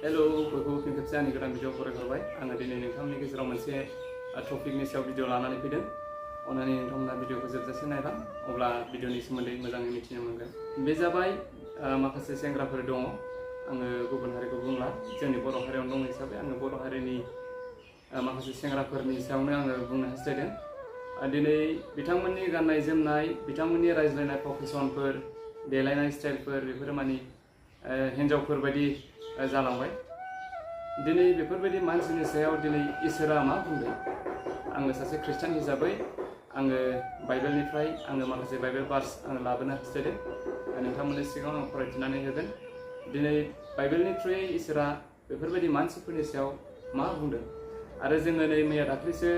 Hello बयबो फिन खेबसे आंनि गोदान भिडिअ फरायहरबाय आङो दिनै नोंथांमोननि गेजेराव मोनसे टपिकनि सायाव भिडिअ लानानै फैदों अननानै नोंथांमोना भिडिअखौ जोबजासे नायबा अब्ला भिडिअनि सोमोन्दै मोजाङै मिथिनो मोनगोन बे जाबाय माखासे सेंग्राफोर दङ आङो गुबुन हारिखौ बुंला जोंनि बर' हारियावनो दं हिसाबै आङो बर' हारिनि माखासे सेंग्राफोरनि सायावनो आङो बुंनो हास्थायदों दिनै बिथांमोननि गाननाय जोमनाय बिथांमोननि रायज्लायनाय प्रफेसनफोर देलायनाय स्टाइलफोर बेफोरो माने हिन्जावफोर बायदि जालांबाय दिनै बेफोरबायदि मानसिनि सायाव दिनै इसोरा मा बुंदों आङो सासे ख्रिस्टान हिसाबै आङो बाइबेलनिफ्राय आङो माखासे बाइबेल भार्स आङो लाबोनो हास्थायदों नोंथांमोननि सिगाङाव आं फरायथिनानै होगोन दिनै बाइबेलनि थ्रुयै इसोरा बेफोरबायदि मानसिफोरनि सायाव मा बुंदों आरो जोङो नै मैया दाख्लैसो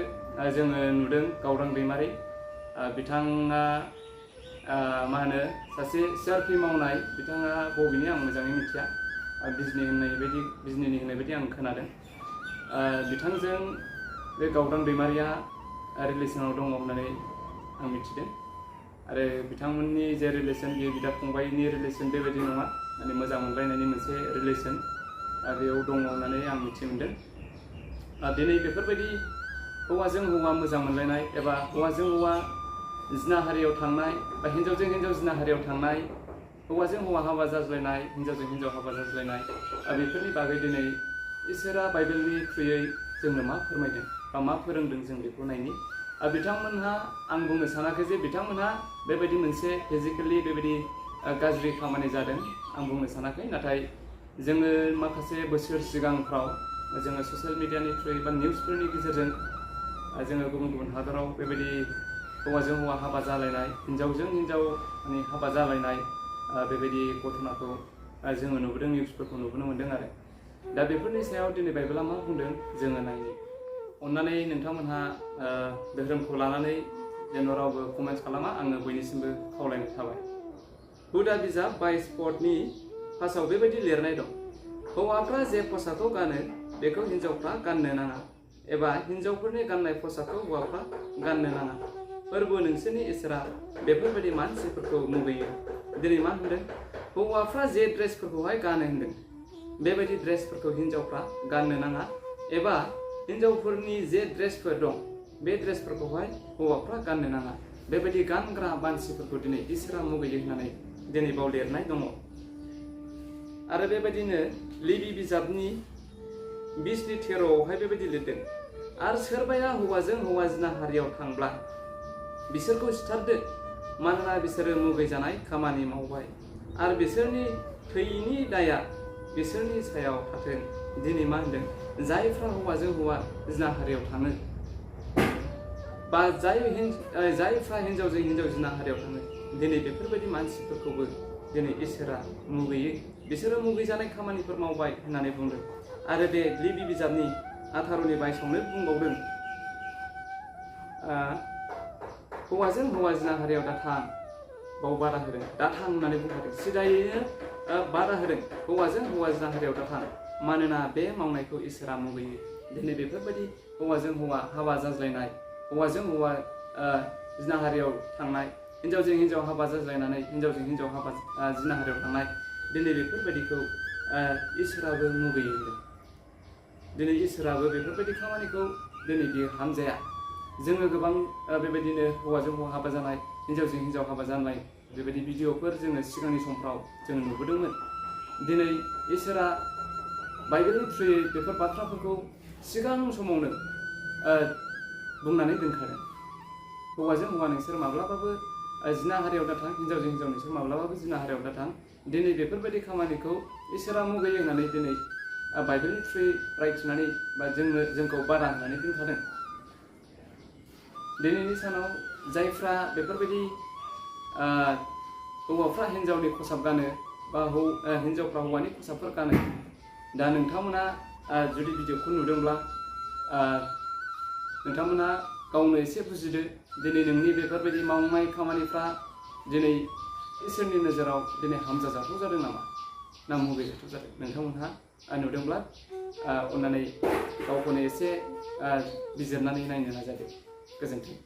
जोङो नुदों गावदां दैमारि बिथाङा मा होनो सासे CRP मावनाय बिथाङा बबेनि आं मोजाङै मिथिया बिजनिनि होननाय बायदि आं खोनादों बिथांजों बे गावदां दैमारिया रिलेसनाव दङ होननानै आं मिथिदों आरो बिथांमोननि जे रिलेसन बियो बिदा फंबायनि रिलेसन बेबायदि नङा माने मोजां मोनलायनायनि मोनसे रिलेसन बेयाव दङ होननानै आं मिथि मोनदों दिनै बेफोरबायदि हौवाजों हौवा मोजां मोनलायनाय एबा हौवाजों हौवा जिनाहारियाव थांनाय बा हिन्जावजों हिन्जाव जिनाहारियाव थांनाय हौवाजों हौवा हाबा जाज्लायनाय हिन्जावजों हिन्जाव हाबा जाज्लायनाय बेफोरनि बागै दिनै इसोरा बाइबेलनि थ्रुयै जोंनो मा फोरमायदों बा मा फोरोंदों जों बेखौ नायनि बिथांमोनहा आं बुंनो सानाखै जे बिथांमोनहा बेबायदि मोनसे फिजिकेलि बेबायदि गाज्रि खामानि जादों आं बुंनो सानाखै नाथाय जोङो माखासे बोसोर सिगांफ्राव जोङो ससियेल मिडियानि थ्रुयै बा निउसफोरनि गेजेरजों जोङो गुबुन गुबुन हादराव बेबायदि हौवाजों हौवा हाबा जालायनाय हिन्जावजों हिन्जाव माने हाबा जालायनाय बेबायदि घटनाखौ जोङो नुबोदों निउसफोरखौ नुबोनो मोन्दों आरो दा बेफोरनि सायाव दिनै बाइबेला मा बुंदों जोङो नायनि अन्नानै नोंथांमोनहा धोरोमखौ लानानै जेन' रावबो कमेन्ट्स खालामा आङो बयनिसिमबो खावलायनाय थाबाय हुदा बिजाब 22:नि फार्स्टआव बेबायदि लिरनाय दं हौवाफ्रा जे पसाकखौ गानो बेखौ हिन्जावफ्रा गाननो नाङा एबा हिन्जावफोरनि गाननाय पसाकखौ हौवाफ्रा गाननो नाङा फोरबो नोंसोरनि इसोरा बेफोरबायदि मानसिफोरखौ मुगैयो दिनै मा होनदों हौवाफ्रा जे ड्रेसफोरखौहाय गानो होनदों बेबायदि ड्रेसफोरखौ हिन्जावफ्रा गाननो नाङा एबा हिन्जावफोरनि जे ड्रेसफोर दं बे ड्रेसफोरखौहाय हौवाफ्रा गाननो नाङा बेबायदि गानग्रा मानसिफोरखौ दिनै इसोरा मुगैयो होननानै दिनै बाव लिरनाय दङ आरो बेबायदिनो लेबि बिजाबनि 20:13आवहाय बेबायदि लिरदों आरो सोरबाया हौवाजों हौवा जिनाहारियाव थांब्ला बिसोरखौ सिथारदो मानोना बिसोरो मुगैजानाय खामानि मावबाय आरो बिसोरनि थैनि दाया बिसोरनि सायाव थाथों दिनै मा होनदों जायफ्रा हौवाजों हौवा जिनाहारियाव थाङो बा जायफ्रा हिन्जावजों हिन्जाव जिनाहारियाव थाङो दिनै बेफोरबायदि मानसिफोरखौबो दिनै इसोरा मुगैयो बिसोरो मुगैजानाय खामानिफोर मावबाय होननानै बुंदों आरो बे लेबि बिजाबनि 18नि बाइसावनो बुंबावदों हौवाजों हौवा जिनाहारियाव दाथां बाव बादा होदों दाथां होननानै बुंखादों सिदायैनो बादा होदों हौवाजों हौवा जिनाहारियाव दाथां मानोना बे मावनायखौ इसोरा मुगैयो दिनै बेफोरबायदि हौवाजों हौवा हाबा जाज्लायनाय हौवाजों हौवा जिनाहारियाव थांनाय हिन्जावजों हिन्जाव हाबा जाज्लायनानै हिन्जावजों हिन्जाव हाबा जिनाहारियाव थांनाय दिनै बेफोरबायदिखौ इसोराबो मुगैयो होनदों दिनै इसोराबो बेफोरबायदि खामानिखौ दिनै बियो हामजाया जोङो गोबां बेबायदिनो हौवाजों हौवा हाबा जानाय हिन्जावजों हिन्जाव हाबा जानाय बेबायदि भिडिअफोर जोङो सिगांनि समफ्राव जोङो नुबोदोंमोन दिनै इसोरा बाइबेलनि थ्रुयै बेफोर बाथ्राफोरखौ सिगां समावनो बुंनानै दोनखादों हौवाजों हौवा नोंसोर माब्लाबाबो जिनाहारियाव दाथां हिन्जावजों हिन्जाव नोंसोर माब्लाबाबो जिनाहारियाव दाथां दिनै बेफोरबायदि खामानिखौ इसोरा मुगैयो होननानै दिनै बाइबेलनि थ्रुयै रायथिनानै बा जोंखौ बादा होनानै दोनखादों दिनैनि सानाव जायफ्रा बेफोरबायदि हौवाफ्रा हिन्जावनि खसाब गानो बा हिन्जावफ्रा हौवानि खसाबफोर गानो दा नोंथांमोना जुदि भिडिअखौ नुदोंब्ला नोंथांमोना गावनो एसे बुजिदो दिनै नोंनि बेफोरबायदि मावनाय खामानिफ्रा दिनै इसोरनि नोजोराव दिनै हामजाजाथाव जादों नामा ना मुगैजाथाव जादों नोंथांमोनहा नुदोंब्ला अन्नानै गावखौनो एसे बिजिरनानै नायनो नाजादो गोजोन्थों।